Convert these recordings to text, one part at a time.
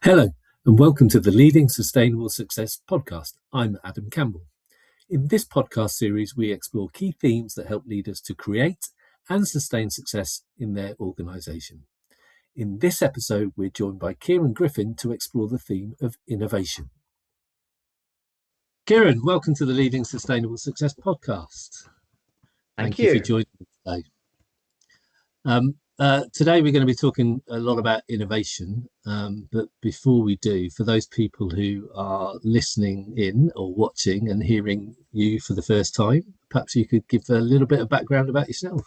Hello, and welcome to the Leading Sustainable Success podcast. I'm Adam Campbell. In this podcast series, we explore key themes that help leaders to create and sustain success in their organisation. In this episode, we're joined by Kieran Griffin to explore the theme of innovation. Kieran, welcome to the Leading Sustainable Success podcast. Thank you for joining me today. Today we're going to be talking a lot about innovation, but before we do, for those people who are listening in or watching and hearing you for the first time, perhaps you could give a little bit of background about yourself.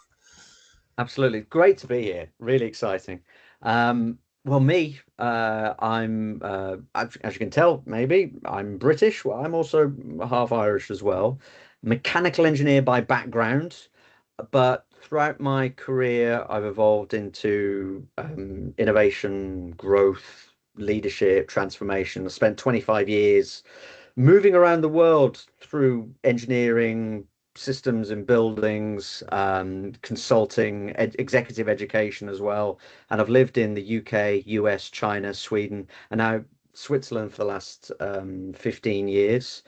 Absolutely. Great to be here. Really exciting. I'm, as you can tell, maybe I'm British. Well, I'm also half Irish as well. Mechanical engineer by background, but throughout my career, I've evolved into innovation, growth, leadership, transformation. I spent 25 years moving around the world through engineering, systems and buildings, consulting, executive education as well. And I've lived in the UK, US, China, Sweden, and now Switzerland for the last 15 years.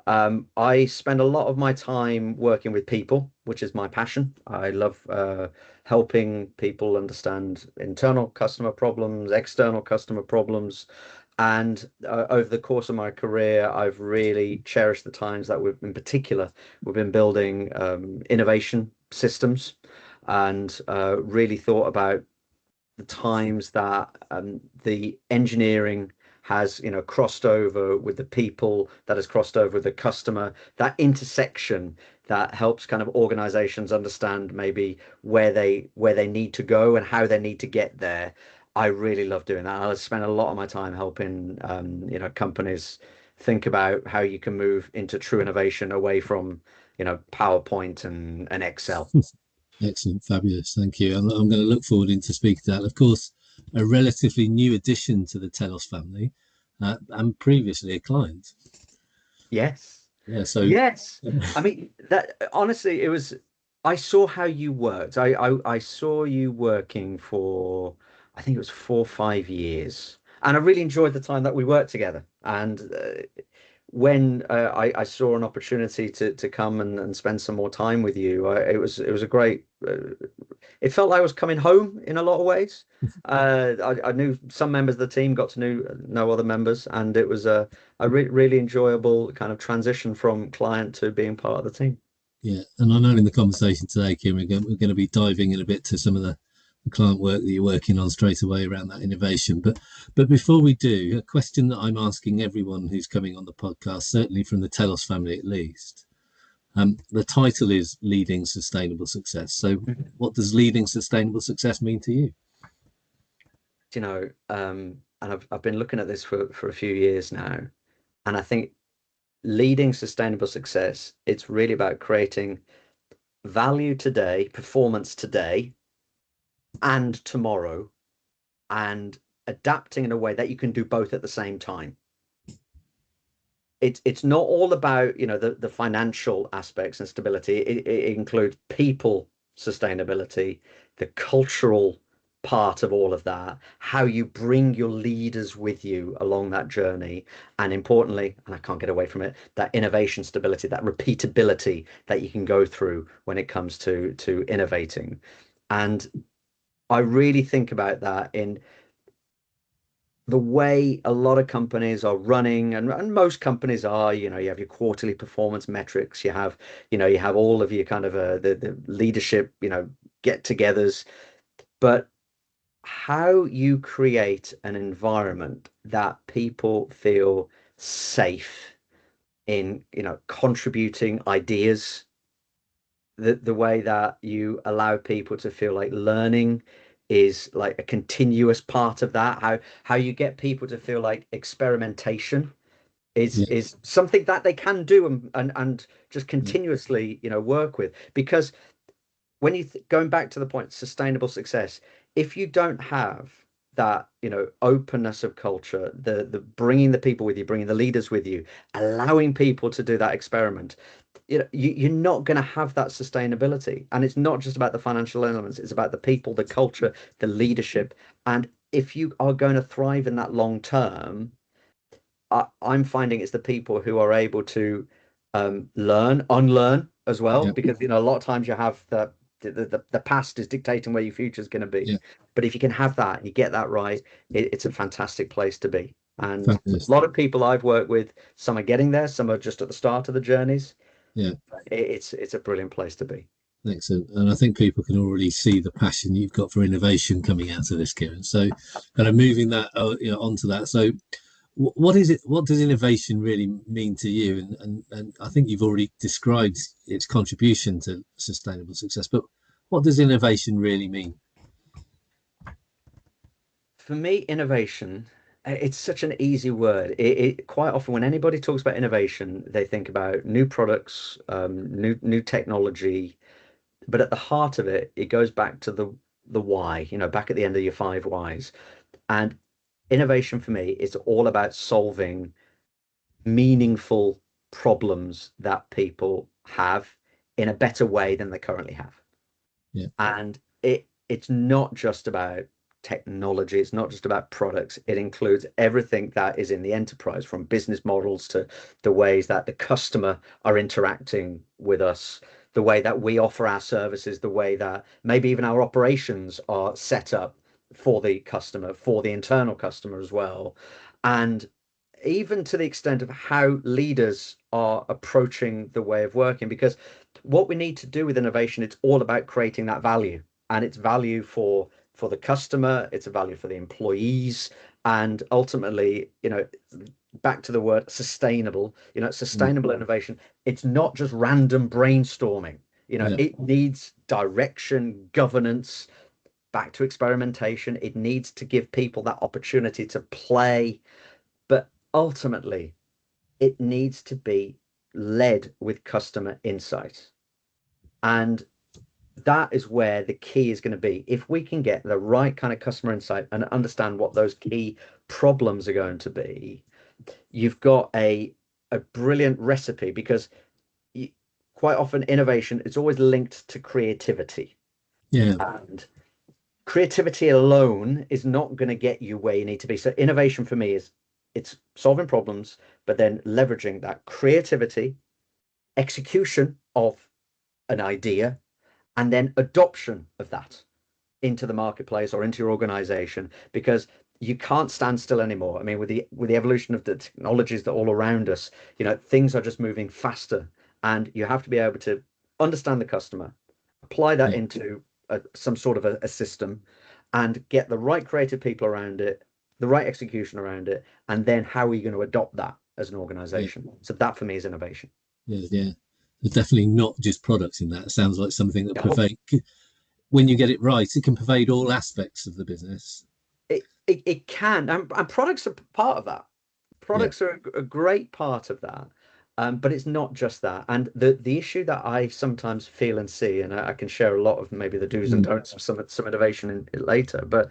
I spend a lot of my time working with people, which is my passion. I love helping people understand internal customer problems, external customer problems. And over the course of my career, I've really cherished the times that in particular, we've been building innovation systems and really thought about the times that the engineering has crossed over with the people, that has crossed over with the customer, that intersection that helps kind of organizations understand maybe where they need to go and how they need to get there. I really love doing that. I spend a lot of my time helping companies think about how you can move into true innovation away from PowerPoint and Excel. Excellent, fabulous, thank you. I'm going to look forward to speaking to that. Of course, a relatively new addition to the Telos family, and previously a client. Yes. Yeah. So Yes. I mean, that honestly, it was, I saw how you worked. I saw you working for, I think it was 4 or 5 years. And I really enjoyed the time that we worked together. And when I saw an opportunity to come and spend some more time with you, it was a great. It felt like I was coming home in a lot of ways. I knew some members of the team, got to know other members, and it was a really enjoyable kind of transition from client to being part of the team. yeah, and I know in the conversation today, Kim, we're going to be diving in a bit to some of the client work that you're working on straight away around that innovation. But before we do, a question that I'm asking everyone who's coming on the podcast, certainly from the Telos family at least. The title is Leading Sustainable Success. So Mhm. what does leading sustainable success mean to you? And I've been looking at this for a few years now, and I think leading sustainable success, it's really about creating value today, performance today, and tomorrow, and adapting in a way that you can do both at the same time. It's not all about the financial aspects and stability. It includes people sustainability, the cultural part of all of that, how you bring your leaders with you along that journey, and importantly, and I can't get away from it, that innovation stability, that repeatability that you can go through when it comes to innovating. And I really think about that in the way a lot of companies are running, and most companies are, you have your quarterly performance metrics, you have all of your kind of the leadership, get-togethers, but how you create an environment that people feel safe in, contributing ideas, the way that you allow people to feel like learning is like a continuous part of that, how you get people to feel like experimentation is Yeah, is something that they can do and just continuously work with. Because when going back to the point, sustainable success, if you don't have that openness of culture, the bringing the people with you, bringing the leaders with you, allowing people to do that experiment, you're not going to have that sustainability. And it's not just about the financial elements, it's about the people, the culture, the leadership, and if you are going to thrive in that long term, I'm finding it's the people who are able to learn, unlearn as well, Yeah. because a lot of times you have the past is dictating where your future is going to Yeah. be. But if you can have that and you get that right, it's a fantastic place to be. And a Fantastic. lot of people I've worked with, some are getting there, some are just at the start of the journeys. Yeah. It's a brilliant place to be. Excellent. And I think people can already see the passion you've got for innovation coming out of this, Kieran. So, kind of moving that onto that. So, what is it? What does innovation really mean to you? And I think you've already described its contribution to sustainable success. But what does innovation really mean? For me, innovation, it's such an easy word. It quite often when anybody talks about innovation, they think about new products, new technology, but at the heart of it, it goes back to the why, back at the end of your five whys. And innovation for me is all about solving meaningful problems that people have in a better way than they currently have. Yeah. And it's not just about technology, it's not just about products. It includes everything that is in the enterprise, from business models to the ways that the customer are interacting with us, the way that we offer our services, the way that maybe even our operations are set up for the customer, for the internal customer as well. And even to the extent of how leaders are approaching the way of working, because what we need to do with innovation, it's all about creating that value, and it's value for the customer, it's a value for the employees, and ultimately, back to the word sustainable, Mm. sustainable innovation, it's not just random brainstorming. Yeah. It needs direction, governance, back to experimentation. It needs to give people that opportunity to play, but ultimately it needs to be led with customer insight. And that is where the key is going to be. If we can get the right kind of customer insight and understand what those key problems are going to be, you've got a brilliant recipe, because you, quite often innovation is always linked to creativity. Yeah. And creativity alone is not going to get you where you need to be. So innovation for me is it's solving problems, but then leveraging that creativity, execution of an idea, and then adoption of that into the marketplace or into your organization, because you can't stand still anymore. I mean, with the evolution of the technologies that are all around us, things are just moving faster, and you have to be able to understand the customer, apply that Yeah. into some sort of a system, and get the right creative people around it, the right execution around it, and then how are you going to adopt that as an Yeah. organization? So that for me is innovation. Yeah. Yeah. There's definitely not just products in that. It sounds like something that No, pervade. When you get it right, it can pervade all aspects of the business. it can, and products are part of that. Yeah. Products are a great part of that. But it's not just that. And the issue that I sometimes feel and see, and I can share a lot of maybe the do's and Mm. don'ts of some innovation in it later, but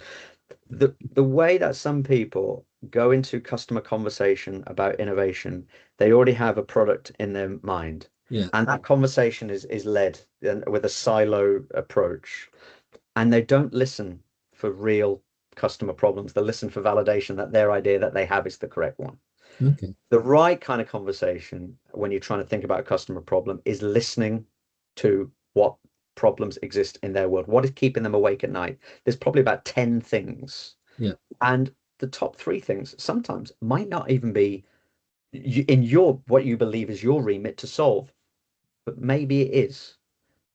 the way that some people go into customer conversation about innovation, they already have a product in their mind. Yeah. And that conversation is led with a silo approach, and they don't listen for real customer problems. They listen for validation that their idea that they have is the correct one. Okay. The right kind of conversation when you're trying to think about a customer problem is listening to what problems exist in their world. What is keeping them awake at night? There's probably about 10 things. Yeah. And the top three things sometimes might not even be in your what you believe is your remit to solve, but maybe it is.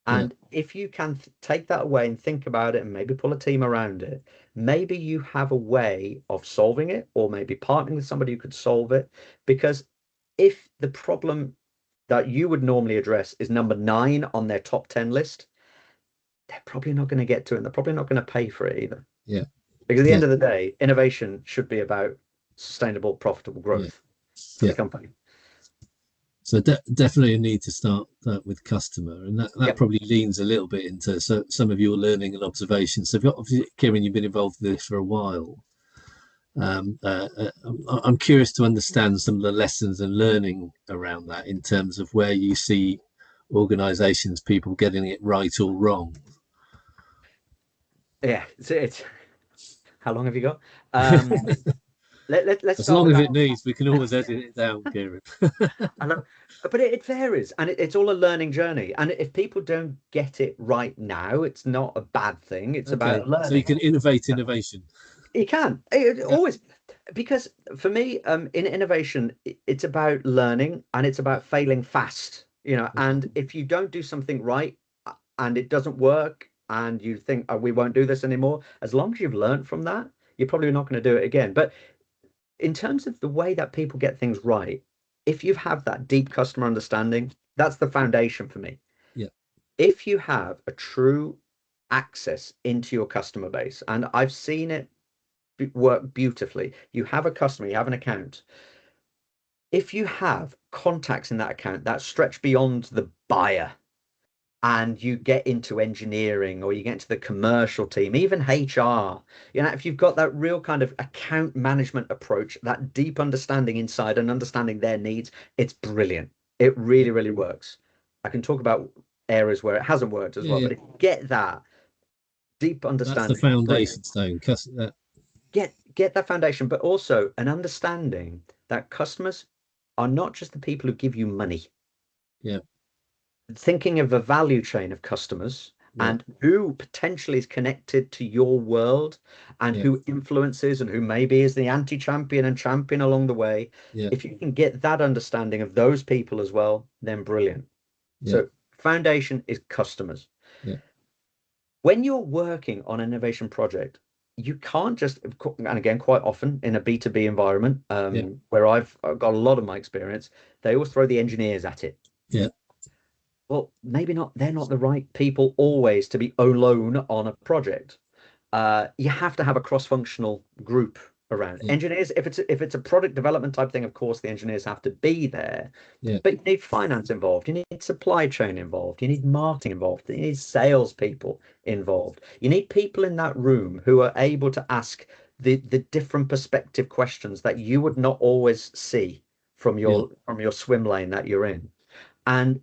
Yeah. And if you can take that away and think about it and maybe pull a team around it, maybe you have a way of solving it, or maybe partnering with somebody who could solve it. Because if the problem that you would normally address is number 9 on their top 10 list, they're probably not going to get to it, and they're probably not going to pay for it either. Yeah. Because at the Yeah. end of the day, innovation should be about sustainable, profitable Yeah. growth for the Yeah. company. So definitely a need to start with customer, and that Yep. probably leans a little bit into some of your learning and observations. So, obviously, Kieran, you've been involved with this for a while. I'm curious to understand some of the lessons and learning around that in terms of where you see organisations, people getting it right or wrong. Yeah, it's How long have you got? Let's As start long with as that. it needs, we can always edit it down, Kieran. I know, but it varies, and it's all a learning journey. And if people don't get it right now, it's not a bad thing. It's Okay, about so you learning. can innovate innovation. You can Yeah. always, because for me, in innovation, it's about learning and it's about failing fast. And if you don't do something right and it doesn't work, and you think, oh, we won't do this anymore, as long as you've learned from that, you're probably not going to do it again. But in terms of the way that people get things right, if you have that deep customer understanding, that's the foundation for me. Yeah. If you have a true access into your customer base, and I've seen it work beautifully. You have a customer, you have an account. If you have contacts in that account that stretch beyond the buyer, and you get into engineering or you get into the commercial team, even HR, if you've got that real kind of account management approach, that deep understanding inside and understanding their needs, it's brilliant. It really, really works. I can talk about areas where it hasn't worked as Yeah, well, yeah. but if you get that deep That's the understanding, brilliant. foundation stone. Get that foundation, but also an understanding that customers are not just the people who give you money. Yeah, Thinking of a value chain of customers yeah, and who potentially is connected to your world and yeah, who influences and who maybe is the anti-champion and champion along the way. yeah, If you can get that understanding of those people as well, then brilliant. yeah, So foundation is customers. yeah, When you're working on an innovation project, you can't just, and again, quite often in a B2B environment, yeah, where I've got a lot of my experience, they always throw the engineers at it. yeah, Well, maybe not, they're not the right people always to be alone on a project. You have to have a cross-functional group around. yeah, Engineers, if it's a product development type thing, of course, the engineers have to be there. yeah, But you need finance involved, you need supply chain involved, you need marketing involved, you need salespeople involved. You need people in that room who are able to ask the different perspective questions that you would not always see from yeah. your swim lane that you're in. And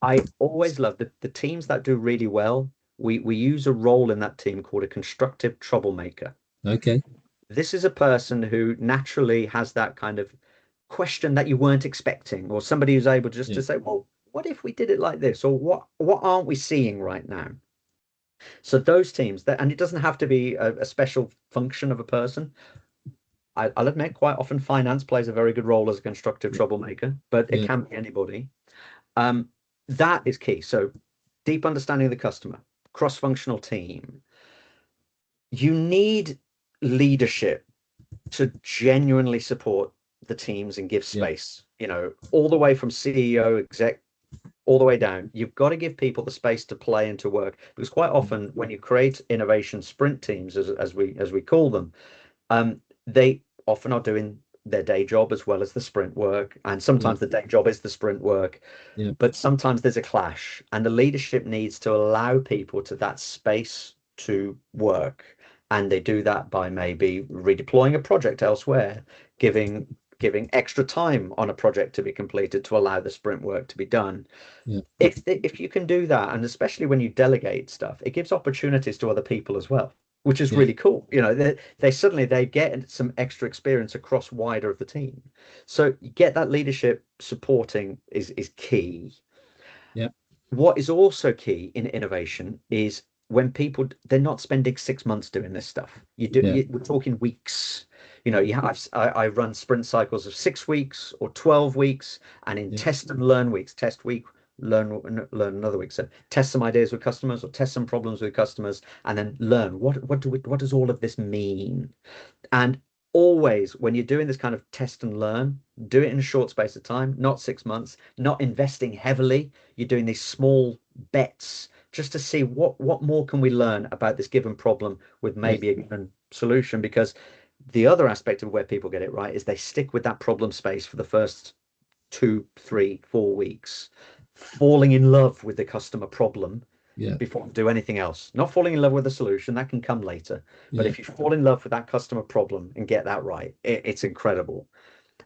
I always love the teams that do really well. We use a role in that team called a constructive troublemaker. Okay. This is a person who naturally has that kind of question that you weren't expecting, or somebody who's able just Yeah, to say, well, what if we did it like this? Or what aren't we seeing right now? So those teams that, and it doesn't have to be a special function of a person. I'll admit quite often finance plays a very good role as a constructive troublemaker, but it yeah, can be anybody. Um, that is key. So deep understanding of the customer, cross-functional team. You need leadership to genuinely support the teams and give yeah, space, all the way from CEO, exec, all the way down. You've got to give people the space to play and to work, because quite often when you create innovation sprint teams, as we call them, they often are doing their day job as well as the sprint work, and yeah, sometimes the day job is the sprint work, yeah, but sometimes there's a clash, and the leadership needs to allow people to that space to work. And they do that by maybe redeploying a project elsewhere, giving extra time on a project to be completed to allow the sprint work to be done. yeah, If you can do that, and especially when you delegate stuff, it gives opportunities to other people as well, which is yeah, really cool. They suddenly they get some extra experience across wider of the team. So you get that leadership supporting is key. yeah, What is also key in innovation is when people, they're not spending 6 months doing this stuff. yeah, We're talking weeks. I run sprint cycles of 6 weeks or 12 weeks, and in yeah, test and learn weeks, test week, learn another week. So test some ideas with customers or test some problems with customers, and then learn what does all of this mean. And always, when you're doing this kind of test and learn, do it in a short space of time, not 6 months, not investing heavily. You're doing these small bets just to see what more can we learn about this given problem with yeah, maybe a given solution. Because the other aspect of where people get it right is they stick with that problem space for the first 2, 3, 4 weeks, falling in love with the customer problem yeah, before you do anything else. Not falling in love with the solution, that can come later. But yeah, if you fall in love with that customer problem and get that right, it's incredible.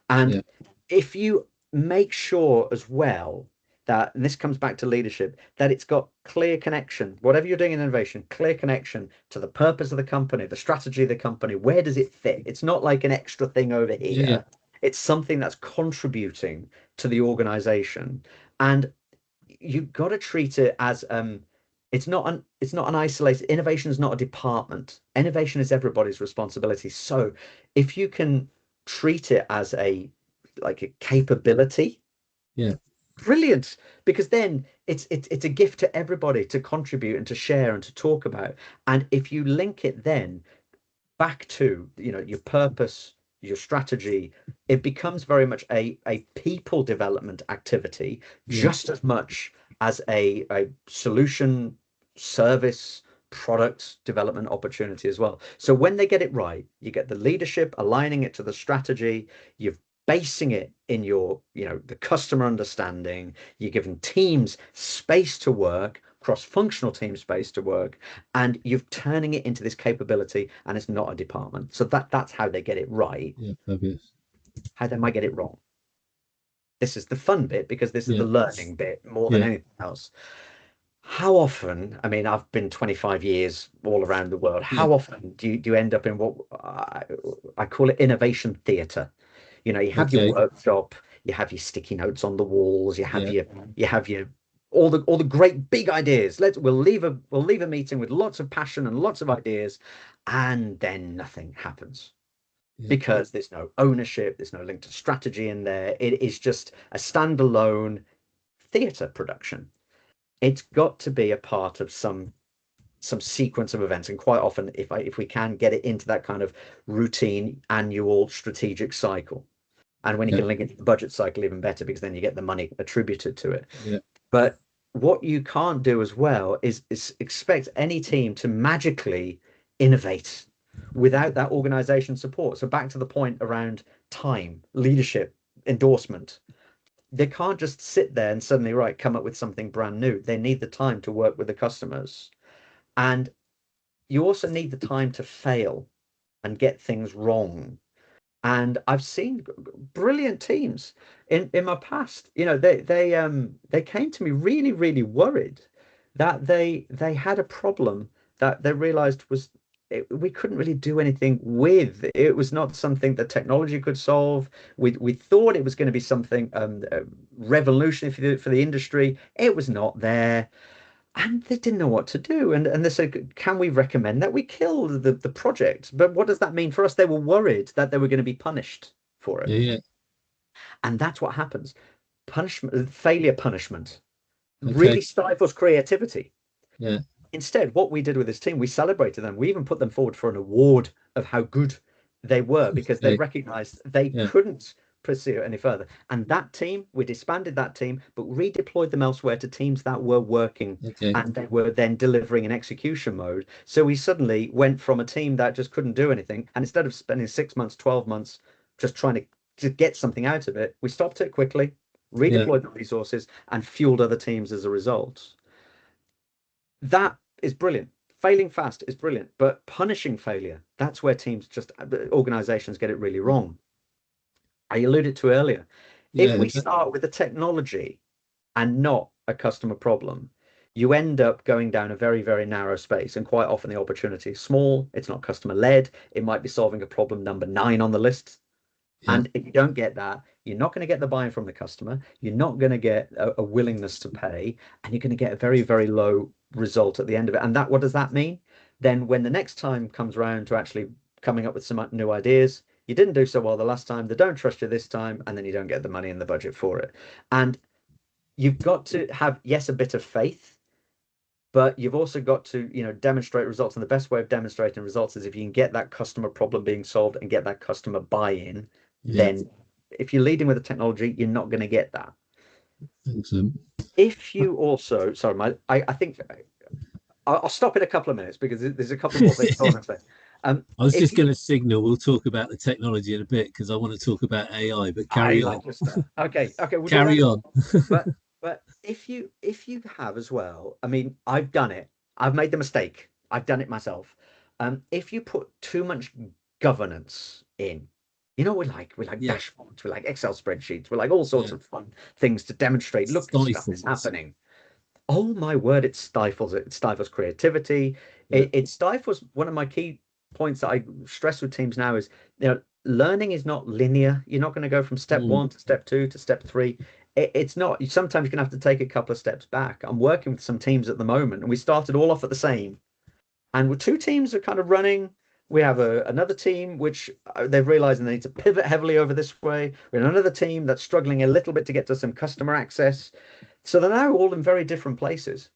And yeah, if you make sure as well that, and this comes back to leadership, that it's got clear connection, whatever you're doing in innovation, clear connection to the purpose of the company, the strategy of the company. Where does it fit? It's not like an extra thing over here. Yeah. It's something that's contributing to the organization. And you've got to treat it as it's not an isolated innovation is not a department. Innovation is everybody's responsibility. So if you can treat it as a like a capability, Yeah. brilliant, because then it's a gift to everybody to contribute and to share and to talk about. And if you link it then back to, you know, your purpose, your strategy, it becomes very much a people development activity, Yeah. just as much as a solution, service, product development opportunity as well. So when they get it right, you get the leadership aligning it to the strategy, you're basing it in your, you know, the customer understanding, you're giving teams space to work, cross-functional team space to work, and you're turning it into this capability, and it's not a department. So that's how they get it right. Yeah. Fabulous. How they might get it wrong. This is the fun bit, because this is Yeah. the learning bit more than Yeah. anything else. How often, I mean, I've been 25 years all around the world. Yeah. How often do you end up in what I call it innovation theater? You know, you have your Okay. workshop, you have your sticky notes on the walls, Yeah. you have your all the great big ideas. We'll leave a meeting with lots of passion and lots of ideas, and then nothing happens Yeah. because there's no ownership, there's no link to strategy in there. It is just a standalone theater production. It's got to be a part of some sequence of events, and quite often if we can get it into that kind of routine annual strategic cycle, and when you Yeah. can link it to the budget cycle, even better, because then you get the money attributed to it. Yeah. But what you can't do as well is expect any team to magically innovate without that organization support. So back to the point around time, leadership, endorsement. They can't just sit there and suddenly, right, come up with something brand new. They need the time to work with the customers. And you also need the time to fail and get things wrong. And I've seen brilliant teams in my past. You know, they came to me really, really worried that they had a problem that they realized we couldn't really do anything with. It was not something that technology could solve. We thought it was going to be something revolutionary for the industry. It was not there, and they didn't know what to do. And they said, can we recommend that we kill the project? But what does that mean for us? They were worried that they were going to be punished for it. Yeah. Yeah. And that's what happens. Punishment, failure punishment Okay. really stifles creativity. Yeah. Instead, what we did with this team, we celebrated them. We even put them forward for an award of how good they were, because they Okay. recognized they Yeah. couldn't pursue it any further. And that team, we disbanded that team, but redeployed them elsewhere to teams that were working, Okay. and they were then delivering in execution mode. So we suddenly went from a team that just couldn't do anything, and instead of spending 6 months, 12 months just trying to get something out of it, we stopped it quickly, Yeah. redeployed the resources, and fueled other teams as a result. That is brilliant. Failing fast is brilliant, but punishing failure, that's where teams just organizations get it really wrong. I alluded to earlier. If Yeah. we start with the technology and not a customer problem, you end up going down a very, very narrow space. And quite often the opportunity is small, it's not customer led, it might be solving a problem number 9 on the list. Yeah. And if you don't get that, you're not going to get the buy-in from the customer. You're not going to get a willingness to pay, and you're going to get a very, very low result at the end of it. And that, what does that mean? Then when the next time comes around to actually coming up with some new ideas, you didn't do so well the last time, they don't trust you this time, and then you don't get the money in the budget for it. And you've got to have, yes, a bit of faith, but you've also got to, you know, demonstrate results. And the best way of demonstrating results is if you can get that customer problem being solved and get that customer buy-in. Yeah. Then if you're leading with the technology, you're not going to get that. Excellent. If you also, sorry, I think I'll stop in a couple of minutes because there's a couple more things I want to say. I was If just going you, to signal we'll talk about the technology in a bit because I want to talk about AI, but I carry on. like your stuff. Okay, we'll do Carry that. on. But if you have as well, I mean, I've done it. I've made the mistake. I've done it myself. If you put too much governance in, You know, we like Yeah. dashboards, we like Excel spreadsheets, we like all sorts Yeah. of fun things to demonstrate. Look, this stuff is Stifles. happening. Oh my word, it stifles it. It stifles creativity. Yeah. It stifles one of my key points that I stress with teams now is, learning is not linear. You're not going to go from step Mm. one to step two to step three. It's not. Sometimes you're going to have to take a couple of steps back. I'm working with some teams at the moment, and we started all off at the same. And with two teams are kind of running. We have another team which they've realized they need to pivot heavily over this way. We have another team that's struggling a little bit to get to some customer access. So they're now all in very different places.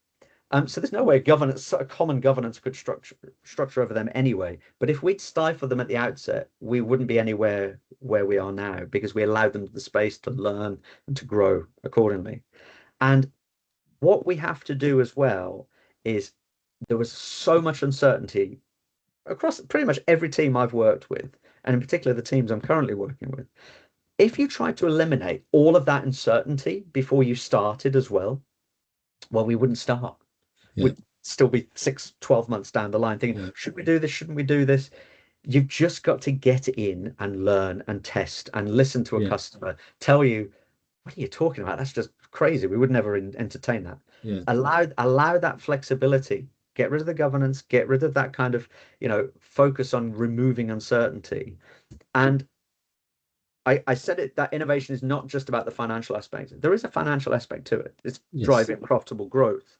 So there's no way a common governance could structure over them anyway. But if we'd stifle them at the outset, we wouldn't be anywhere where we are now because we allowed them the space to learn and to grow accordingly. And what we have to do as well is, there was so much uncertainty across pretty much every team I've worked with, and in particular the teams I'm currently working with. If you tried to eliminate all of that uncertainty before you started as well, we wouldn't start. Yeah. We'd still be 6, 12 months down the line thinking, Yeah. should we do this? Shouldn't we do this? You've just got to get in and learn and test and listen to a Yeah. customer tell you, what are you talking about? That's just crazy. We would never entertain that. Yeah. Allow that flexibility. Get rid of the governance. Get rid of that kind of, focus on removing uncertainty. And I said it, that innovation is not just about the financial aspect. There is a financial aspect to it. It's Yes. driving profitable growth.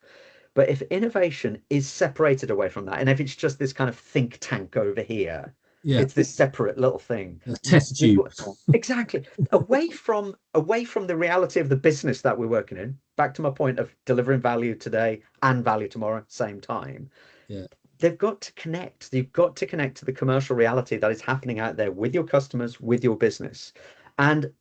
But if innovation is separated away from that, and if it's just this kind of think tank over here, Yeah. it's this separate little thing. A test tube. Exactly. Away from the reality of the business that we're working in, back to my point of delivering value today and value tomorrow at the same time. Yeah. They've got to connect. You've got to connect to the commercial reality that is happening out there with your customers, with your business. And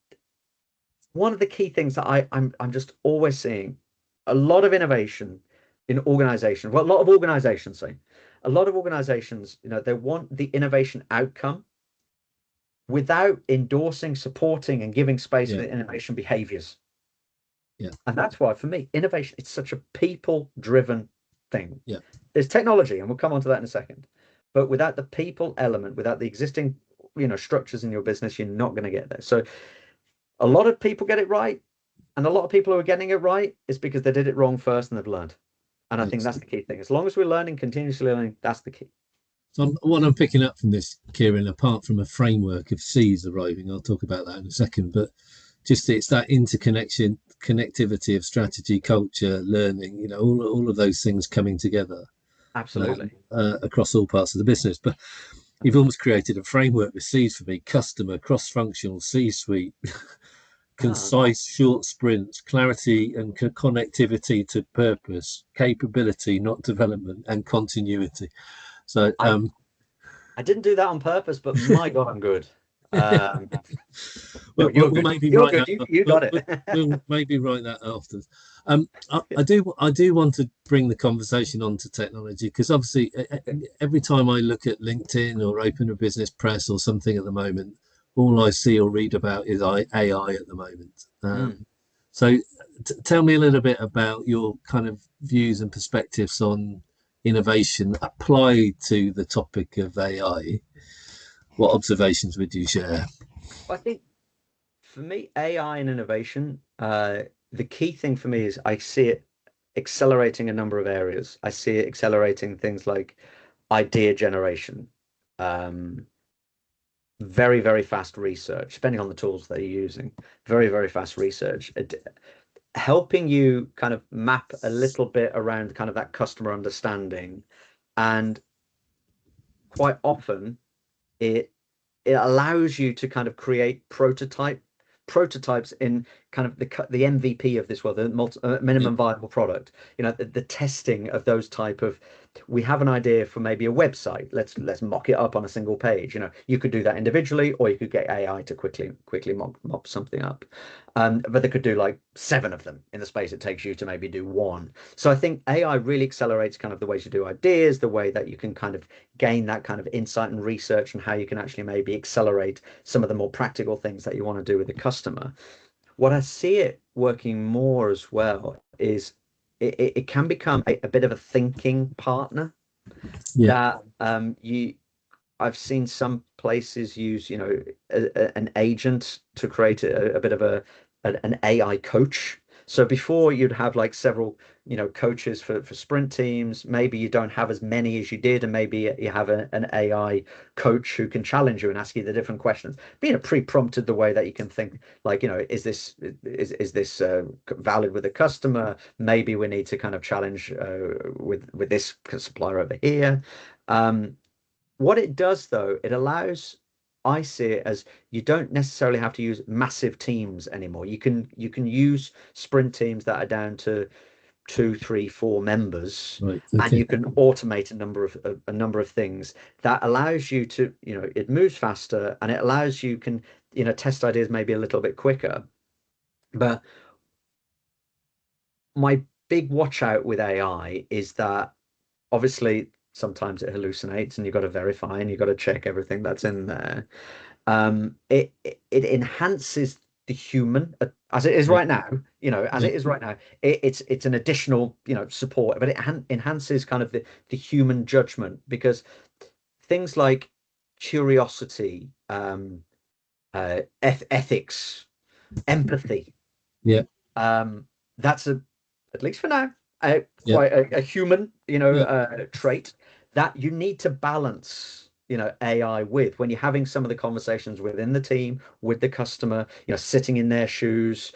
one of the key things that I'm just always seeing, a lot of innovation in organizations. Well, a lot of organizations they want the innovation outcome without endorsing, supporting, and giving space for the innovation behaviors. Yeah. And that's why, for me, innovation, it's such a people-driven thing. Yeah. There's technology, and we'll come on to that in a second. But without the people element, without the existing, structures in your business, you're not going to get there. So a lot of people get it right, and a lot of people who are getting it right is because they did it wrong first and they've learned. And I think that's the key thing. As long as we're learning, continuously learning, that's the key. So what I'm picking up from this, Kieran, apart from a framework of C's arriving, I'll talk about that in a second, but just it's that connectivity of strategy, culture, learning, all of those things coming together. Absolutely. Across all parts of the business. But you've almost created a framework with C's for me: customer, cross-functional, C-suite, concise, short sprints, clarity and connectivity to purpose, capability, not development, and continuity. So I didn't do that on purpose, but my God, I'm good. We'll maybe you're write good. that. You got it. We'll maybe write that after. I do want to bring the conversation on to technology, because obviously every time I look at LinkedIn or open a business press or something at the moment, all I see or read about is AI at the moment. So tell me a little bit about your kind of views and perspectives on innovation applied to the topic of AI. What observations would you share? I think for me, AI and innovation, the key thing for me is I see it accelerating a number of areas. I see it accelerating things like idea generation, very, very fast research, depending on the tools that you're using, very, very fast research, helping you kind of map a little bit around kind of that customer understanding. And quite often it allows you to kind of create prototypes in kind of the MVP of this world, the minimum viable product. The testing of those type of. We have an idea for maybe a website. Let's mock it up on a single page. You could do that individually, or you could get AI to quickly mop something up. But they could do like 7 of them in the space it takes you to maybe do 1. So I think AI really accelerates kind of the ways you do ideas, the way that you can kind of gain that kind of insight and research, and how you can actually maybe accelerate some of the more practical things that you want to do with the customer. What I see it working more as well is it can become a bit of a thinking partner. Yeah. That I've seen some places use, an agent to create a bit of an AI coach. So before you'd have like several, coaches for sprint teams. Maybe you don't have as many as you did, and maybe you have an AI coach who can challenge you and ask you the different questions. Being pre-prompted the way that you can think, like, is this valid with the customer? Maybe we need to kind of challenge with this supplier over here. What it does, though, it allows, I see it as, you don't necessarily have to use massive teams anymore. You can use sprint teams that are down to 2, 3, 4 members, Right. and Okay. you can automate a number of things that allows you to, it moves faster, and it allows you can, test ideas maybe a little bit quicker. But my big watch out with AI is that obviously sometimes it hallucinates, and you've got to verify, and you've got to check everything that's in there. It enhances the human, as it is Yeah. right now, as Yeah. it is right now. It's an additional, support, but it enhances kind of the human judgment, because things like curiosity, ethics, empathy, Yeah. that's at least for now, Yeah. quite a human, Yeah. trait that you need to balance, AI with when you're having some of the conversations within the team, with the customer, sitting in their shoes.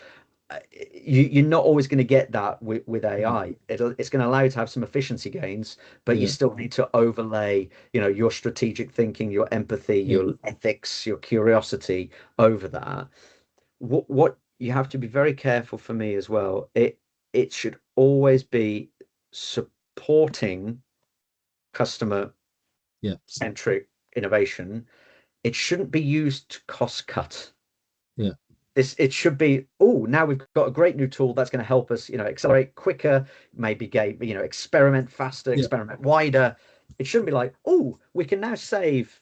You're not always going to get that with Mm. AI. It's going to allow you to have some efficiency gains, but you Yeah. still need to overlay, your strategic thinking, your empathy, Yeah. your ethics, your curiosity over that. What you have to be very careful, for me as well, it should always be supporting customer Yeah. centric innovation. It shouldn't be used to cost cut. Yeah. It should be, oh, now we've got a great new tool that's going to help us, accelerate quicker, maybe experiment faster, Yeah. experiment wider. It shouldn't be like, oh, we can now save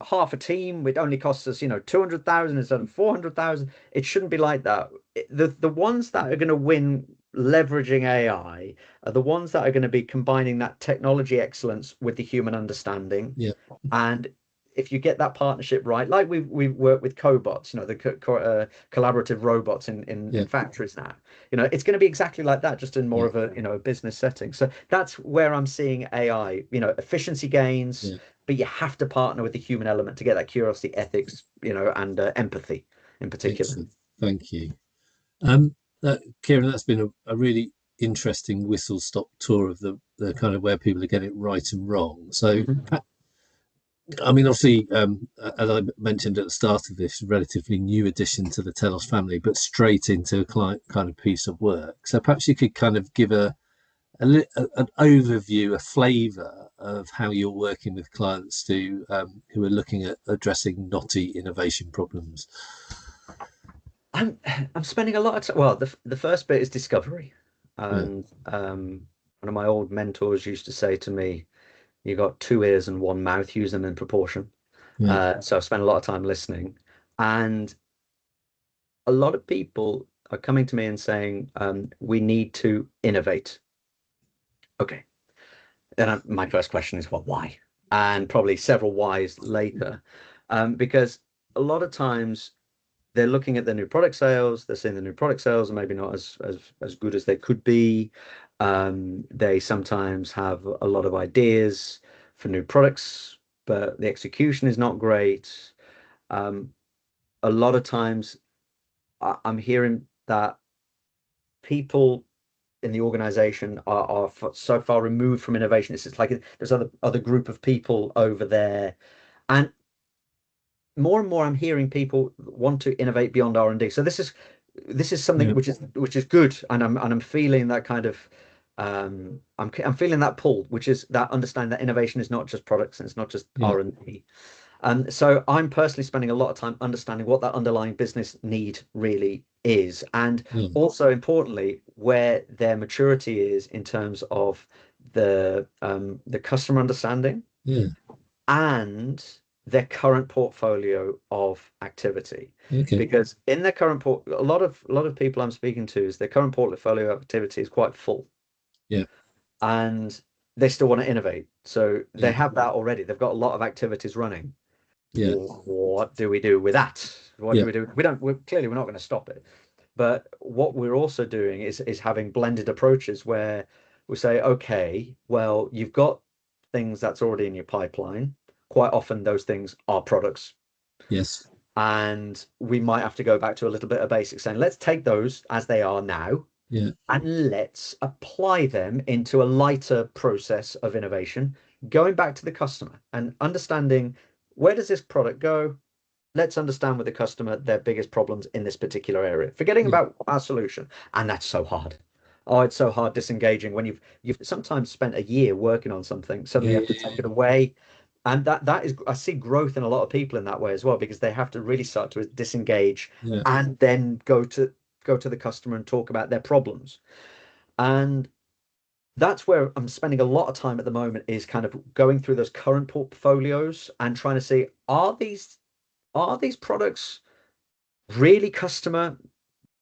half a team. It only costs us, 200,000 instead of 400,000. It shouldn't be like that. The ones that are going to win leveraging AI are the ones that are going to be combining that technology excellence with the human understanding. Yeah. And if you get that partnership right, like we work with cobots, the collaborative robots in Yeah. factories now, it's going to be exactly like that, just in more Yeah. of a business setting. So that's where I'm seeing AI, efficiency gains, Yeah. but you have to partner with the human element to get that curiosity, ethics, and empathy in particular. Excellent. Thank you. Um, Kieran, that's been a really interesting whistle stop tour of the kind of where people are getting it right and wrong. So, Mhm. I mean, obviously, as I mentioned at the start of this, relatively new addition to the Telos family, but straight into a client kind of piece of work. So perhaps you could kind of give an overview, a flavour of how you're working with clients who are looking at addressing knotty innovation problems. I'm spending a lot of time. Well, the first bit is discovery, Yeah. and one of my old mentors used to say to me, "You got two ears and one mouth. Use them in proportion." Yeah. So I've spent a lot of time listening, and a lot of people are coming to me and saying, "We need to innovate." Okay, then my first question is, well, why? And probably several whys later, because a lot of times they're looking at the new product sales. They're seeing the new product sales are maybe not as good as they could be. They sometimes have a lot of ideas for new products, but the execution is not great. Um, a lot of times, I'm hearing that people in the organization are so far removed from innovation. It's just like there's other group of people over there, and more and more I'm hearing people want to innovate beyond R&D. So this is something Yeah. which is good, and I'm feeling that kind of I'm feeling that pull, which is that understanding that innovation is not just products, and it's not just Yeah. R&D. And so I'm personally spending a lot of time understanding what that underlying business need really is, and Yeah. also importantly, where their maturity is in terms of the customer understanding Yeah. and their current portfolio of activity. Okay. Because in their current a lot of people I'm speaking to is their current portfolio of activity is quite full. Yeah. And they still want to innovate. So they have that already. They've got a lot of activities running. Yeah. What do we do with that? What do we do? We're not going to stop it. But what we're also doing is having blended approaches where we say, okay, well, you've got things that's already in your pipeline. Quite often those things are products. Yes. And we might have to go back to a little bit of basics saying, let's take those as they are now. Yeah. And let's apply them into a lighter process of innovation, going back to the customer and understanding, where does this product go? Let's understand with the customer their biggest problems in this particular area, forgetting about our solution. And that's so hard. Oh, it's so hard disengaging when you've sometimes spent a year working on something, suddenly you have to take it away. And that is, I see growth in a lot of people in that way as well, because they have to really start to disengage and then go to the customer and talk about their problems. And that's where I'm spending a lot of time at the moment, is kind of going through those current portfolios and trying to see, are these products really customer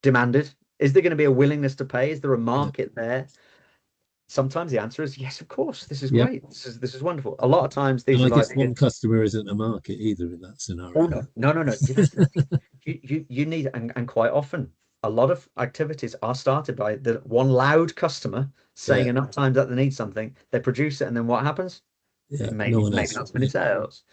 demanded? Is there going to be a willingness to pay? Is there a market there? Sometimes the answer is yes, of course. This is great. This is wonderful. A lot of times these and are I guess one customer isn't a market either in that scenario. Oh, no. You need, and quite often a lot of activities are started by the one loud customer saying enough times that they need something, they produce it, and then what happens? Maybe not many sales.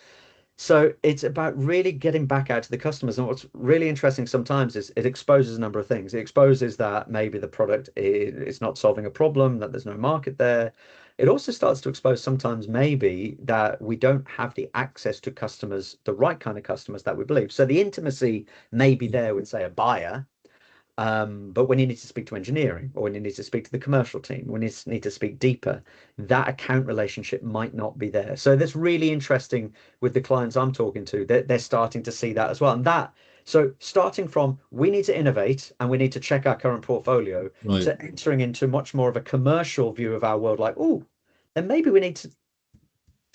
So it's about really getting back out to the customers. And what's really interesting sometimes is it exposes a number of things. It exposes that maybe the product is not solving a problem, that there's no market there. It also starts to expose sometimes maybe that we don't have the access to customers, the right kind of customers that we believe. So the intimacy may be there with, say, a buyer, but when you need to speak to engineering, or when you need to speak to the commercial team, when you need to speak deeper, that account relationship might not be there. So that's really interesting with the clients I'm talking to. They're starting to see that as well. And so starting from, we need to innovate and we need to check our current portfolio, to entering into much more of a commercial view of our world, like, oh, then maybe we need to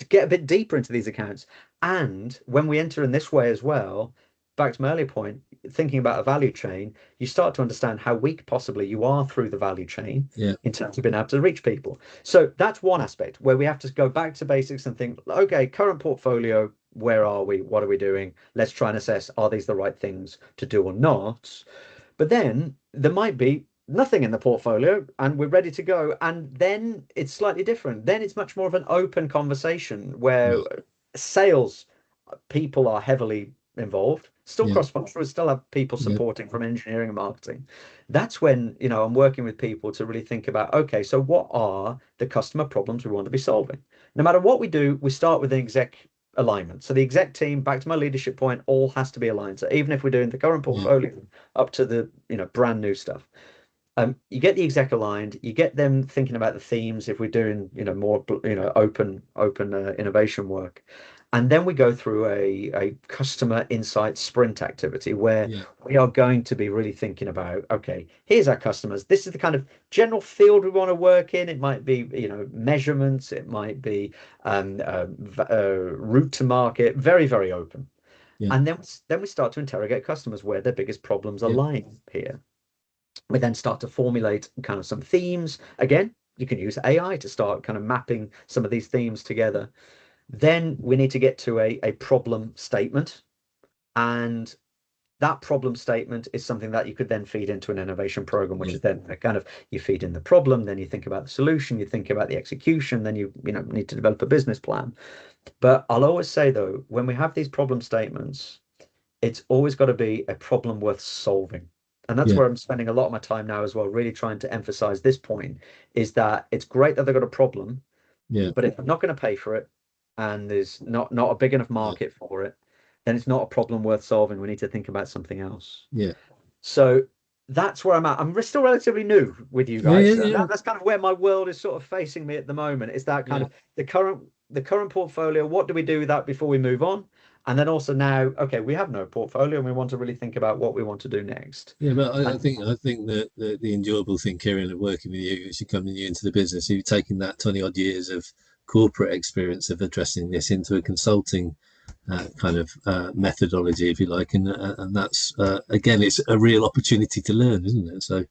get a bit deeper into these accounts. And when we enter in this way as well, back to my earlier point, thinking about a value chain, you start to understand how weak possibly you are through the value chain in terms of being able to reach people. So that's one aspect where we have to go back to basics and think, okay, current portfolio, where are we? What are we doing? Let's try and assess, are these the right things to do or not? But then there might be nothing in the portfolio and we're ready to go. And then it's slightly different. Then it's much more of an open conversation where sales people are heavily involved, still cross-functional, we still have people supporting from engineering and marketing. That's when, I'm working with people to really think about, okay, so what are the customer problems we want to be solving? No matter what we do, we start with an exec alignment. So the exec team, back to my leadership point, all has to be aligned. So even if we're doing the current portfolio up to the brand new stuff, you get the exec aligned, you get them thinking about the themes if we're doing more open innovation work. And then we go through a customer insight sprint activity where we are going to be really thinking about, okay, here's our customers. This is the kind of general field we want to work in. It might be, measurements. It might be route to market. Very, very open. And then we start to interrogate customers where their biggest problems are lying here. We then start to formulate kind of some themes. Again, you can use AI to start kind of mapping some of these themes together. Then we need to get to a problem statement. And that problem statement is something that you could then feed into an innovation program, which is then kind of, you feed in the problem, then you think about the solution, you think about the execution, then you need to develop a business plan. But I'll always say, though, when we have these problem statements, it's always got to be a problem worth solving. And that's where I'm spending a lot of my time now as well, really trying to emphasize this point, is that it's great that they've got a problem, but if I'm not going to pay for it, and there's not a big enough market for it, then it's not a problem worth solving. We need to think about something else. So that's where I'm at. I'm still relatively new with you guys. That's kind of where my world is sort of facing me at the moment. Is that kind of the current portfolio? What do we do with that before we move on? And then also now, okay, we have no portfolio and we want to really think about what we want to do next. But I think that the enjoyable thing, Kieran, of working with you is you coming new into the business. You've taken that 20 odd years of corporate experience of addressing this into a consulting kind of methodology, if you like, and that's again, it's a real opportunity to learn, isn't it? So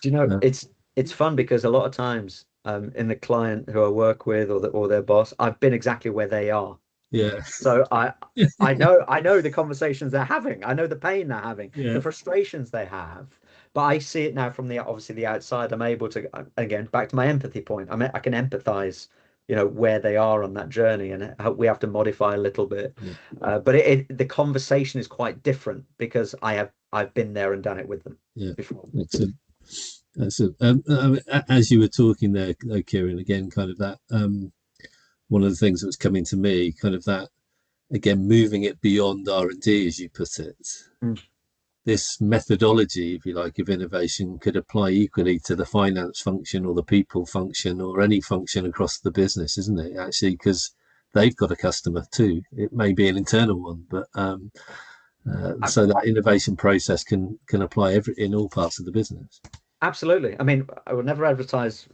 do it's fun because a lot of times in the client who I work with or their boss, I've been exactly where they are. Yeah. So I know the conversations they're having. I know the pain they're having, the Yeah. frustrations they have. But I see it now from the obviously the outside. I'm able to, again, back to my empathy point. I can empathize, where they are on that journey, and how we have to modify a little bit. Yeah. But the conversation is quite different because I've been there and done it with them Yeah. before. Excellent. Excellent. As you were talking there, Kieran, again, kind of that one of the things that was coming to me, kind of that, again, moving it beyond R&D, as you put it. Mm. This methodology, if you like, of innovation could apply equally to the finance function or the people function or any function across the business, isn't it? Actually, because they've got a customer too. It may be an internal one, but so that innovation process can apply in all parts of the business. Absolutely. I mean, I will never advertise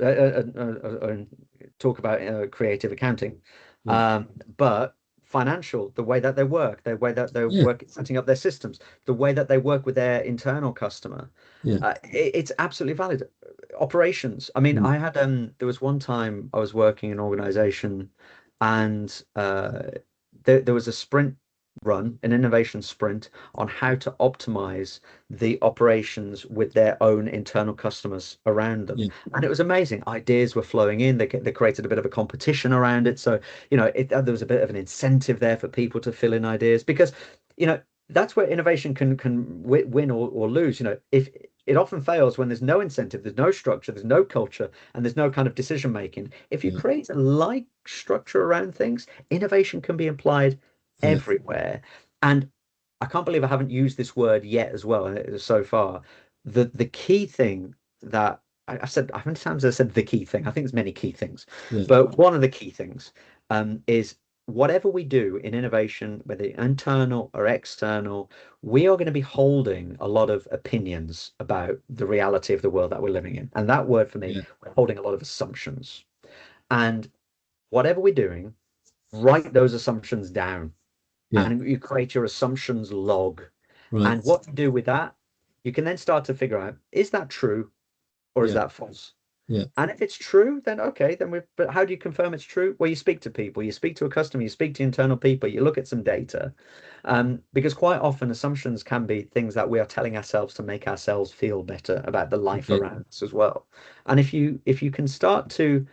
talk about creative accounting, Yeah. but financial, the way that they work, the way that they Yeah. work setting up their systems, the way that they work with their internal customer, Yeah. it's absolutely valid. Operations. I mean, Mm. there was one time I was working in an organization, and there was a sprint run, an innovation sprint on how to optimize the operations with their own internal customers around them. Yeah. And it was amazing. Ideas were flowing in. They created a bit of a competition around it. So, there was a bit of an incentive there for people to fill in ideas because, that's where innovation can win or lose. If it often fails when there's no incentive, there's no structure, there's no culture, and there's no kind of decision making. If you Yeah. create a like structure around things, innovation can be applied Yeah. everywhere. And I can't believe I haven't used this word yet as well so far. The key thing that I've said, how many times have I said the key thing? I think there's many key things, Yeah. but one of the key things is whatever we do in innovation, whether internal or external, we are going to be holding a lot of opinions about the reality of the world that we're living in. And that word for me, Yeah. we're holding a lot of assumptions. And whatever we're doing, write those assumptions down Yeah. and you create your assumptions log. Right. And what you do with that, you can then start to figure out, is that true or is Yeah. that false? Yeah. And if it's true, then okay, but how do you confirm it's true? Well, you speak to people, you speak to a customer, you speak to internal people, you look at some data. Because quite often assumptions can be things that we are telling ourselves to make ourselves feel better about the life Okay. around us as well. And if you can start to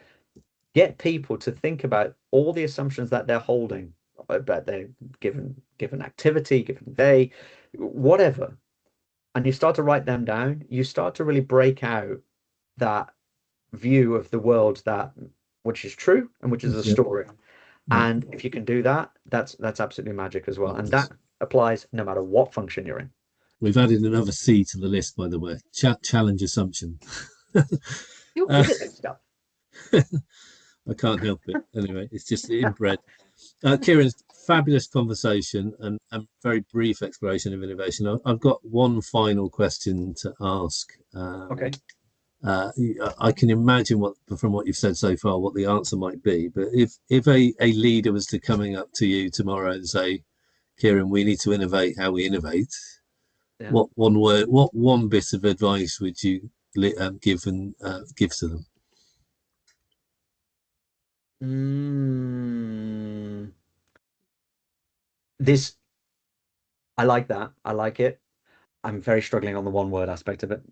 get people to think about all the assumptions that they're holding about their given activity, given day, whatever, and you start to write them down, you start to really break out that view of the world that which is true and which is a Yeah. story. Yeah. And if you can do that, that's absolutely magic as well. And Marvelous. that applies no matter what function you're in. We've added another C to the list, by the way. Challenge assumption. You're uh, good at this stuff. I can't help it. Anyway, it's just inbred. Kieran, fabulous conversation and very brief exploration of innovation. I've got one final question to ask. Okay. I can imagine from what you've said so far, what the answer might be. But if a leader was to coming up to you tomorrow and say, Kieran, we need to innovate how we innovate, Yeah. what one bit of advice would you give to them? This I like that. I like it. I'm very struggling on the one word aspect of it.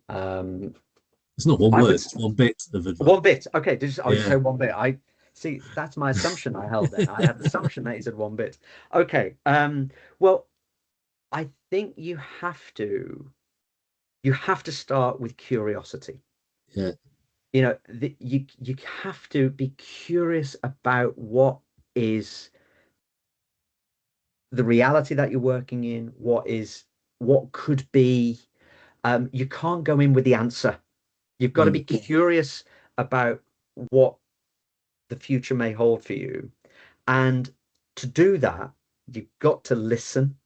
It's not one I word; would it's one bit of advice. one bit. Okay, did you Yeah, say one bit? I see. That's my assumption I held then. I had the assumption that you said one bit. Okay. Well, I think you have to start with curiosity. yeah, You have to be curious about what is the reality that you're working in, what could be. You can't go in with the answer. You've got to mm, be curious about what the future may hold for you. And to do that, you've got to listen.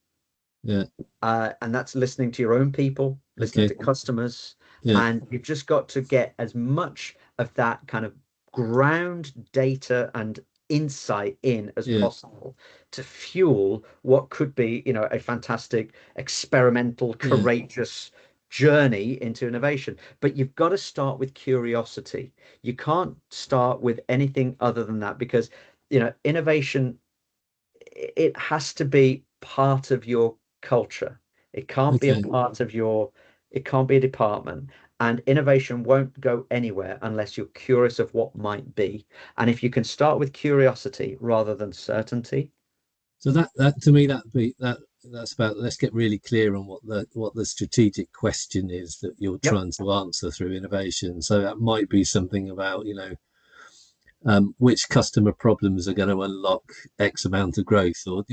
yeah, And that's listening to your own people, listening okay, to customers. yeah, And you've just got to get as much of that kind of ground data and insight in as yeah, possible to fuel what could be, a fantastic, experimental, yeah, courageous, journey into innovation. But you've got to start with curiosity. You can't start with anything other than that, because innovation, it has to be part of your culture. It can't be a Okay. part of it can't be a department. And innovation won't go anywhere unless you're curious of what might be. And if you can start with curiosity rather than certainty. So that to me that's about, let's get really clear on what the strategic question is that you're Yep, trying to answer through innovation. So that might be something about, which customer problems are going to unlock X amount of growth, or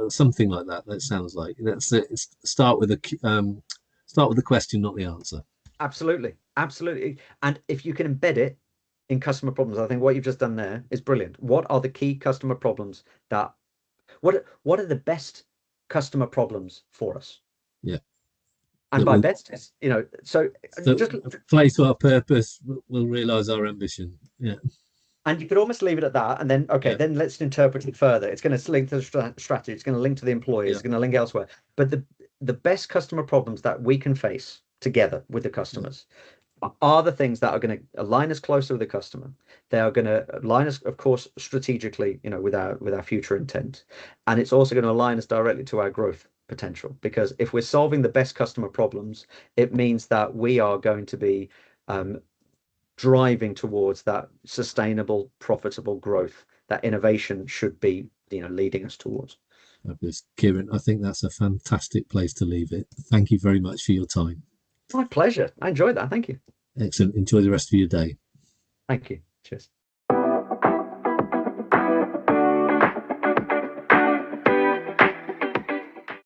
something like that. That sounds like that's it. Start with the question, not the answer. absolutely. Absolutely. And if you can embed it in customer problems, I think what you've just done there is brilliant. What are the key customer problems that what are the best customer problems for us? Yeah, And that by will best, so that just play to our purpose. We'll realize our ambition. Yeah, and you could almost leave it at that, and then okay, yeah, then let's interpret it further. It's going to link to the strategy, it's going to link to the employees, yeah, it's going to link elsewhere. But the best customer problems that we can face together with the yeah. customers are the things that are going to align us closer with the customer. They are going to align us, of course, strategically, with our future intent, and it's also going to align us directly to our growth potential. Because if we're solving the best customer problems, it means that we are going to be driving towards that sustainable, profitable growth that innovation should be, leading us towards. Fabulous. Kieran, I think that's a fantastic place to leave it. Thank you very much for your time. My pleasure. I enjoyed that. Thank you. Excellent. Enjoy the rest of your day. Thank you. Cheers.